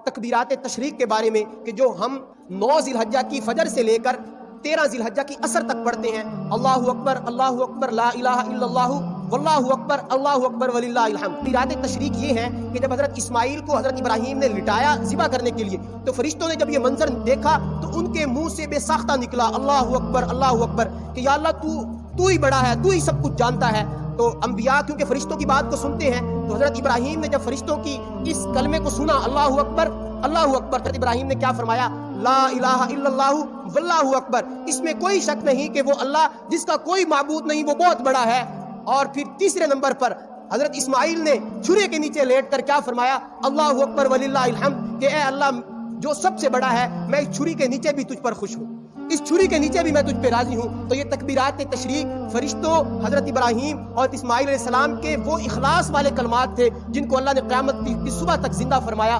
तकबीरात तशरीक के बारे में कि जो हम 9 ज़िलहज्जा की फजर से लेकर 13 ज़िलहज्जा की असर तक पढ़ते हैं। अल्लाहु अकबर ला इलाहा इल्लल्लाहु वल्लाहु अकबर वलिल्लाहिल हम्द। तकबीरात तशरीक ये हैं कि जब हज़रत इस्माइल को हज़रत इब्राहीम ने लिटाया ज़िबा करने के लिए, तो फरिश्तों ने जब ये मंजर देखा तो उनके मुंह से बेसाख्ता निकला अल्लाहु अकबर कि या अल्लाह तू ही बड़ा है, तू ही सब कुछ जानता है। तो अंबिया क्योंकि फरिश्तों की बात को सुनते हैं, तो हज़रत इब्राहीम ने जब फरिश्तों की इस कलमे को सुना अल्लाहु अकबर, हज़रत इब्राहीम ने क्या फरमाया, ला इलाहा इल्लल्लाहु वल्लाहु अकबर। इसमें कोई शक नहीं कि वो अल्लाह जिसका कोई माबूद नहीं वो बहुत बड़ा है। और फिर तीसरे नंबर पर हज़रत इस्माइल ने छुरे के नीचे लेट कर क्या फरमाया, अल्लाहु अकबर वलिल्लाहिल हम्द, कि ए अल्लाह जो सबसे बड़ा है, मैं इस छुरी के नीचे भी तुझ पर खुश हूँ, इस छुरी के नीचे भी मैं तुझ पे राजी हूँ। तो ये तकबीरात तशरीक फरिश्तों हज़रत इब्राहीम और इस्माइल अलैहिस्सलाम के वो इखलास वाले कलमात थे जिनको अल्लाह ने क़यामत की सुबह तक जिंदा फरमाया।